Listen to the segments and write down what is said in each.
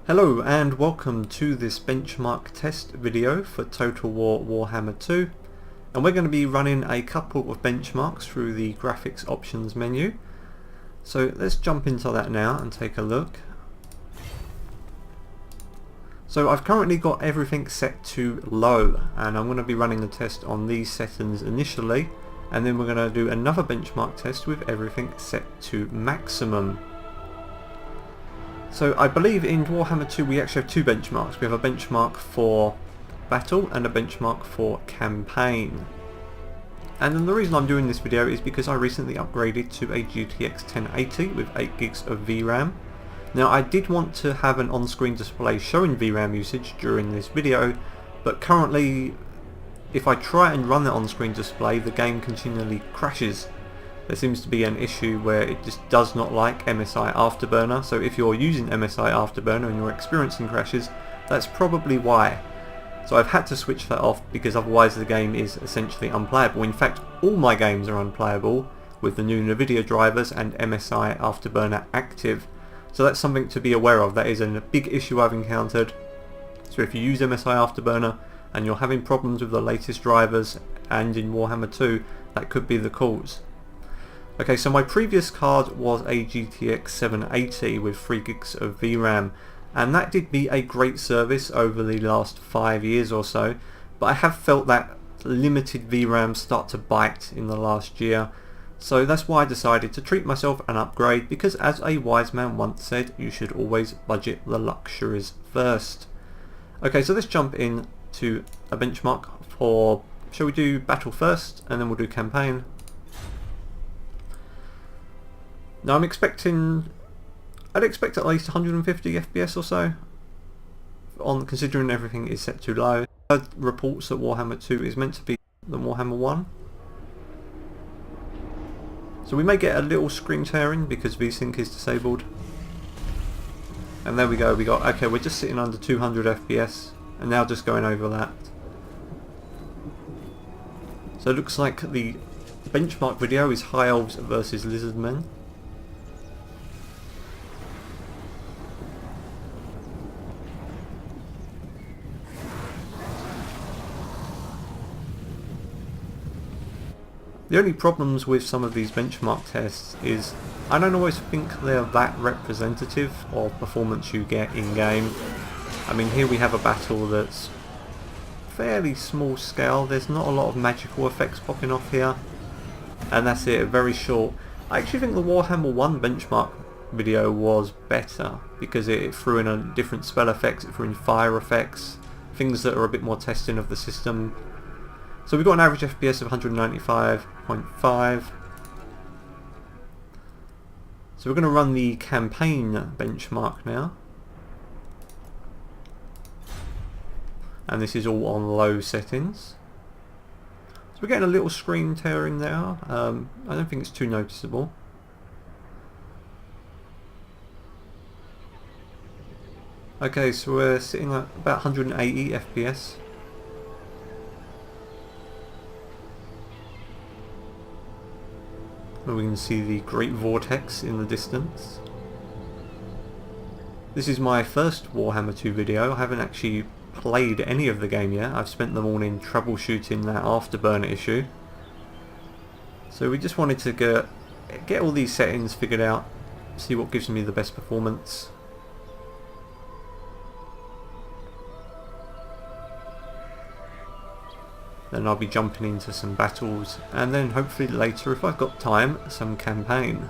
Hello and welcome to this benchmark test video for Total War Warhammer 2, and we're going to be running a couple of benchmarks through the graphics options menu. So let's jump into that now and take a look. So I've currently got everything set to low, and I'm going to be running a test on these settings initially, and then we're going to do another benchmark test with everything set to maximum. So I believe in Warhammer 2 we actually have two benchmarks. We have a benchmark for battle and a benchmark for campaign. And then the reason I'm doing this video is because I recently upgraded to a GTX 1080 with 8 gigs of VRAM. Now I did want to have an on-screen display showing VRAM usage during this video, but currently if I try and run the on-screen display the game continually crashes. There seems to be an issue where it just does not like MSI Afterburner, so if you're using MSI Afterburner and you're experiencing crashes, that's probably why. So I've had to switch that off because otherwise the game is essentially unplayable. In fact, all my games are unplayable with the new NVIDIA drivers and MSI Afterburner active. So that's something to be aware of. That is a big issue I've encountered. So if you use MSI Afterburner and you're having problems with the latest drivers and in Warhammer 2, that could be the cause. Okay, so my previous card was a GTX 780 with 3 gigs of VRAM, and that did me a great service over the last 5 years or so, but I have felt that limited VRAM start to bite in the last year, so that's why I decided to treat myself an upgrade, because as a wise man once said, you should always budget the luxuries first. Okay, so let's jump in to a benchmark for, shall we do battle first, and then we'll do campaign. Now I'd expect at least 150 FPS or so, considering everything is set too low. I've heard reports that Warhammer 2 is meant to be the Warhammer 1. So we may get a little screen tearing because VSync is disabled. And there we go, okay, we're just sitting under 200 FPS, and now just going over that. So it looks like the benchmark video is High Elves versus Lizardmen. The only problems with some of these benchmark tests is I don't always think they're that representative of performance you get in game. I mean, here we have a battle that's fairly small scale, there's not a lot of magical effects popping off here, and that's it, very short. I actually think the Warhammer 1 benchmark video was better because it threw in a different spell effects, it threw in fire effects, things that are a bit more testing of the system. So we've got an average FPS of 195.5. So we're going to run the campaign benchmark now. And this is all on low settings. So we're getting a little screen tearing there. I don't think it's too noticeable. Okay, so we're sitting at about 180 FPS. We can see the Great Vortex in the distance. This is my first Warhammer 2 video. I haven't actually played any of the game yet. I've spent the morning troubleshooting that Afterburner issue. So we just wanted to get all these settings figured out, see what gives me the best performance. Then I'll be jumping into some battles, and then hopefully later, if I've got time, some campaign.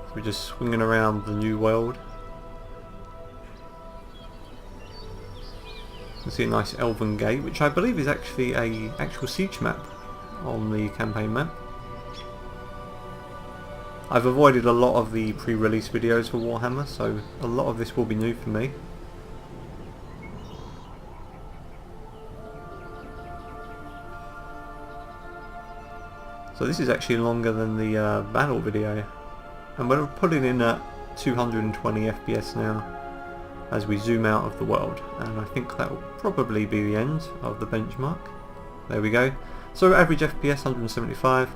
So we're just swinging around the new world. You can see a nice elven gate, which I believe is actually an actual siege map on the campaign map. I've avoided a lot of the pre-release videos for Warhammer, so a lot of this will be new for me. So this is actually longer than the battle video, and we're putting in at 220 FPS now. as we zoom out of the world, and I think that will probably be the end of the benchmark. There we go. So average FPS 175.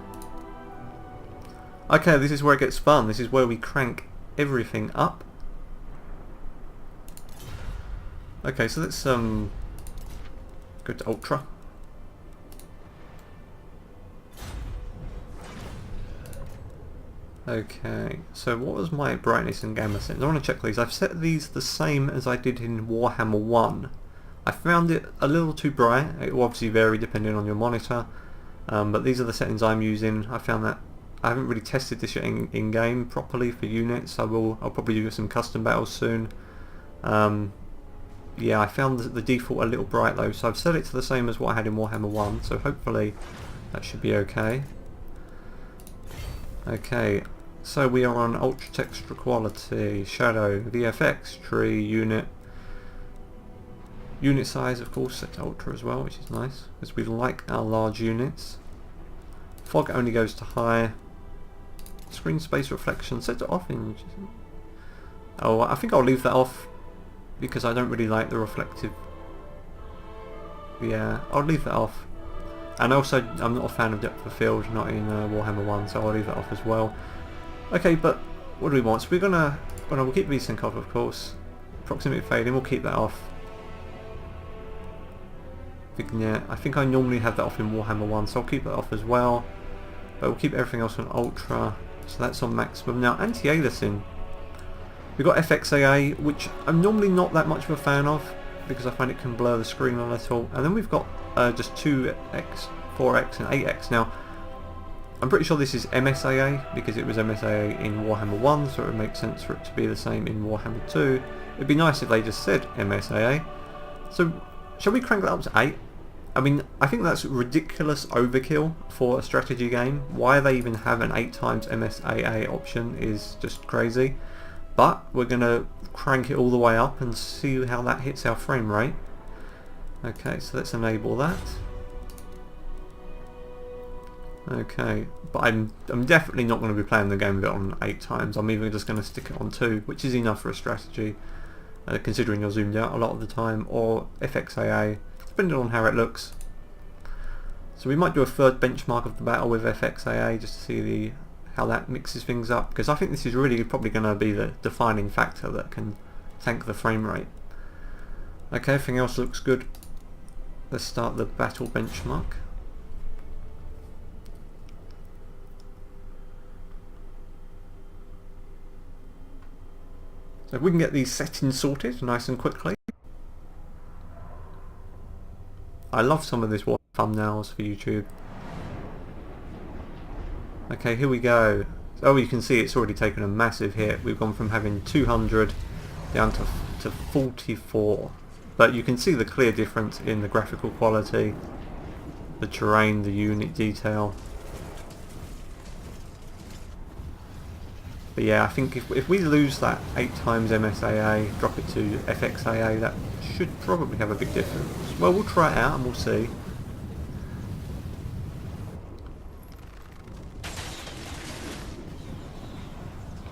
Okay, this is where it gets fun. This is where we crank everything up. Okay, so let's go to Ultra. Okay, so what was my brightness and gamma settings? I want to check these. I've set these the same as I did in Warhammer 1. I found it a little too bright. It will obviously vary depending on your monitor, but these are the settings I'm using. I found that I haven't really tested this yet in game properly for units. I'll probably do some custom battles soon. Yeah, I found the default a little bright though, so I've set it to the same as what I had in Warhammer 1, so hopefully that should be okay. Okay, so we are on Ultra Texture Quality, Shadow, VFX, Tree, Unit. Unit size, of course, set to Ultra as well, which is nice, because we like our large units. Fog only goes to high. Screen space reflection, set to off. Oh, I think I'll leave that off, because I don't really like the reflective. Yeah, I'll leave that off. And also, I'm not a fan of depth of field, not in Warhammer 1, so I'll leave that off as well. Okay, but what do we want? So we'll keep VSync off, of course. Proximity fading, we'll keep that off. Vignette, I think I normally have that off in Warhammer 1, so I'll keep that off as well. But we'll keep everything else on Ultra, so that's on maximum. Now, anti-aliasing. We've got FXAA, which I'm normally not that much of a fan of, because I find it can blur the screen a little. And then we've got just 2x, 4x and 8x. Now, I'm pretty sure this is MSAA, because it was MSAA in Warhammer 1, so it would make sense for it to be the same in Warhammer 2. It'd be nice if they just said MSAA. So, shall we crank that up to 8? I mean, I think that's ridiculous overkill for a strategy game. Why they even have an 8 times MSAA option is just crazy. But we're going to crank it all the way up and see how that hits our frame rate. Okay, so let's enable that. Okay, but I'm definitely not going to be playing the game with it on 8 times. I'm either just going to stick it on 2, which is enough for a strategy, considering you're zoomed out a lot of the time, or FXAA, depending on how it looks. So we might do a third benchmark of the battle with FXAA just to see how that mixes things up, because I think this is really probably going to be the defining factor that can tank the frame rate. Okay, everything else looks good. Let's start the battle benchmark. So if we can get these settings sorted nice and quickly. I love some of these thumbnails for YouTube. Okay, here we go. Oh, you can see it's already taken a massive hit. We've gone from having 200 down to 44. But you can see the clear difference in the graphical quality, the terrain, the unit detail. But yeah, I think if we lose that 8 times MSAA, drop it to FXAA, that should probably have a big difference. Well, we'll try it out and we'll see.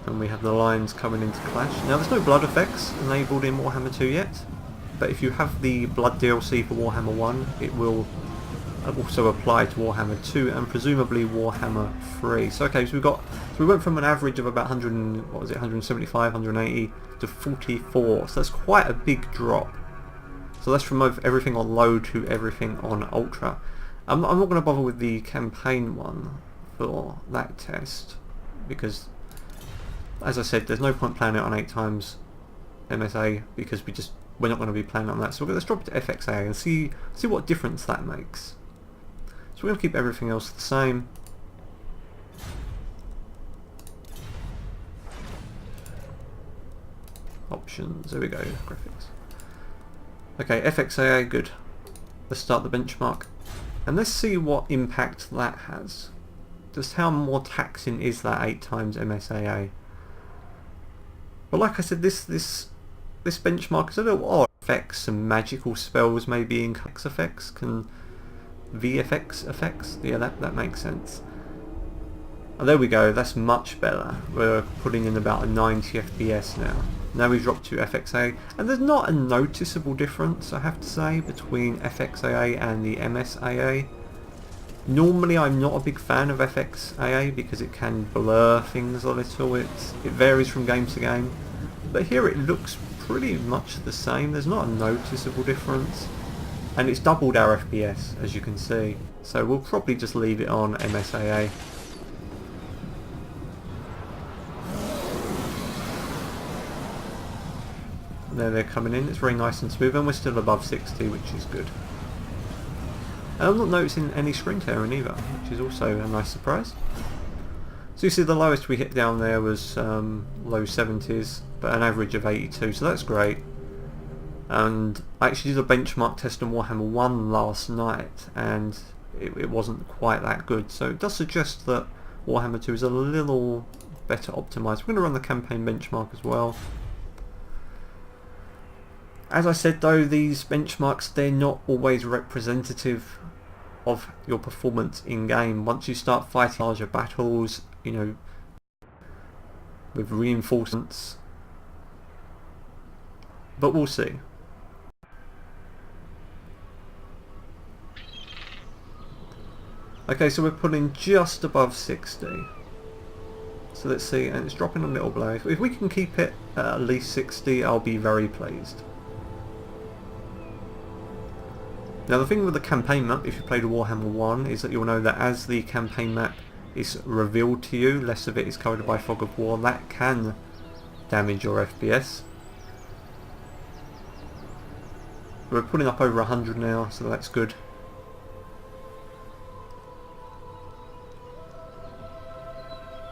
And we have the lines coming into clash. Now there's no blood effects enabled in Warhammer 2 yet, but if you have the blood DLC for Warhammer 1, it will also apply to Warhammer 2 and presumably Warhammer 3. So okay, so we went from an average of about 175, 180 to 44. So that's quite a big drop. So that's from everything on low to everything on ultra. I'm not going to bother with the campaign one for that test, because as I said, there's no point playing it on 8 times MSA, because we're not going to be playing on that. So let's drop it to FXA and see what difference that makes. So we're going to keep everything else the same. Options, there we go, graphics. Okay, FXAA, good. Let's start the benchmark. And let's see what impact that has. Just how more taxing is that 8 times MSAA? But like I said, this benchmark is a little odd. Effects and magical spells maybe in effects can VFX effects. Yeah, that makes sense. Oh, there we go. That's much better. We're putting in about a 90 FPS now. Now we've dropped to FXAA, and there's not a noticeable difference, I have to say, between FXAA and the MSAA. Normally I'm not a big fan of FXAA because it can blur things a little, it varies from game to game, but here it looks pretty much the same. There's not a noticeable difference, and it's doubled our FPS, as you can see, so we'll probably just leave it on MSAA. There they're coming in, it's very nice and smooth, and we're still above 60, which is good. And I'm not noticing any screen tearing either, which is also a nice surprise. So you see the lowest we hit down there was low 70s, but an average of 82, so that's great. And I actually did a benchmark test on Warhammer 1 last night, and it wasn't quite that good, so it does suggest that Warhammer 2 is a little better optimised. We're going to run the campaign benchmark as well. As I said though, these benchmarks, they're not always representative of your performance in game. Once you start fighting larger battles, you know, with reinforcements, but we'll see. Okay, so we're pulling just above 60. So let's see, and it's dropping a little below. If we can keep it at least 60, I'll be very pleased. Now the thing with the campaign map, if you played Warhammer 1, is that you'll know that as the campaign map is revealed to you, less of it is covered by fog of war. That can damage your FPS. We're pulling up over 100 now, so that's good.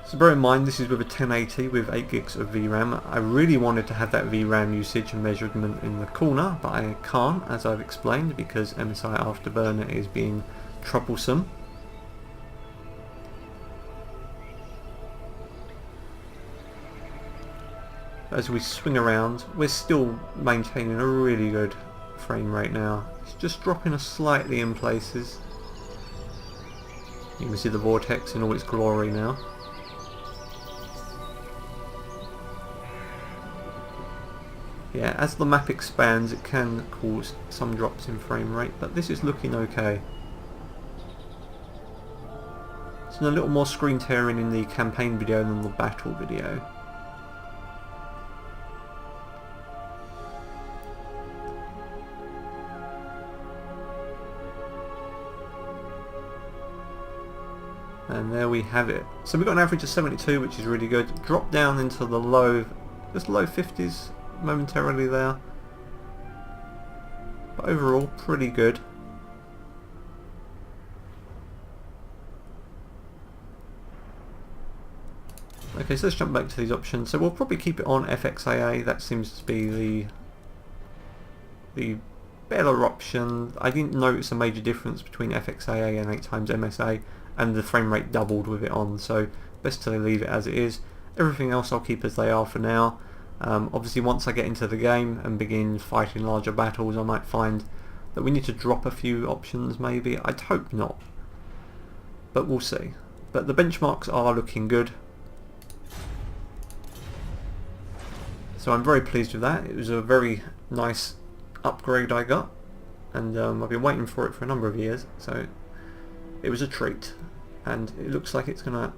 So bear in mind, this is with a 1080 with 8 gigs of VRAM. I really wanted to have that VRAM usage and measurement in the corner, but I can't, as I've explained, because MSI Afterburner is being troublesome. As we swing around, we're still maintaining a really good frame rate now. It's just dropping us slightly in places. You can see the vortex in all its glory now. Yeah, as the map expands it can cause some drops in frame rate, but this is looking okay. There's a little more screen tearing in the campaign video than the battle video. And there we have it. So we've got an average of 72, which is really good. Drop down into the low 50s momentarily there. But overall, pretty good. Okay, so let's jump back to these options. So we'll probably keep it on FXAA. That seems to be the better option. I didn't notice a major difference between FXAA and 8x MSA, and the frame rate doubled with it on, so best to leave it as it is. Everything else I'll keep as they are for now. Obviously once I get into the game and begin fighting larger battles, I might find that we need to drop a few options maybe. I'd hope not, but we'll see. But the benchmarks are looking good, so I'm very pleased with that. It was a very nice upgrade I got, and I've been waiting for it for a number of years, so it was a treat, and it looks like it's going to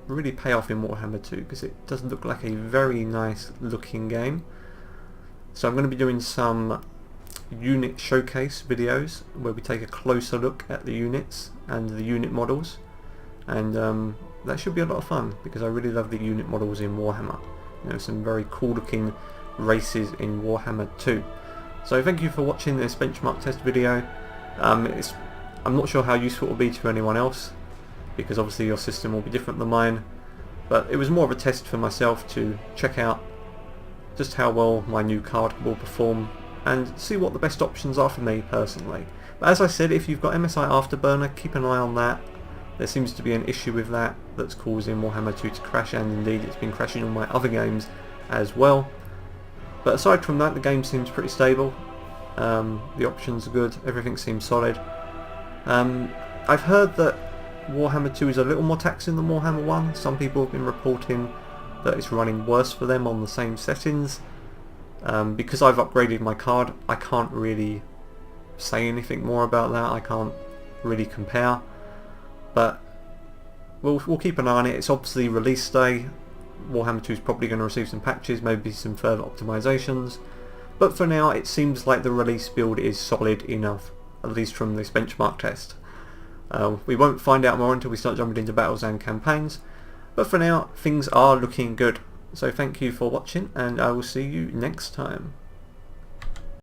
really pay off in Warhammer 2 because it does look like a very nice looking game. So I'm going to be doing some unit showcase videos where we take a closer look at the units and the unit models, and that should be a lot of fun because I really love the unit models in Warhammer. You know, some very cool looking races in Warhammer 2. So thank you for watching this benchmark test video. I'm not sure how useful it will be to anyone else, because obviously your system will be different than mine, but it was more of a test for myself to check out just how well my new card will perform and see what the best options are for me personally. But as I said, if you've got MSI Afterburner, keep an eye on that. There seems to be an issue with that that's causing Warhammer 2 to crash, and indeed it's been crashing on my other games as well. But aside from that, the game seems pretty stable. The options are good, everything seems solid. I've heard that Warhammer 2 is a little more taxing than Warhammer 1. Some people have been reporting that it's running worse for them on the same settings. Because I've upgraded my card, I can't really say anything more about that. I can't really compare, but we'll keep an eye on it. It's obviously release day. Warhammer 2 is probably going to receive some patches, maybe some further optimizations, but for now it seems like the release build is solid enough, at least from this benchmark test. We won't find out more until we start jumping into battles and campaigns, but for now things are looking good. So thank you for watching, and I will see you next time.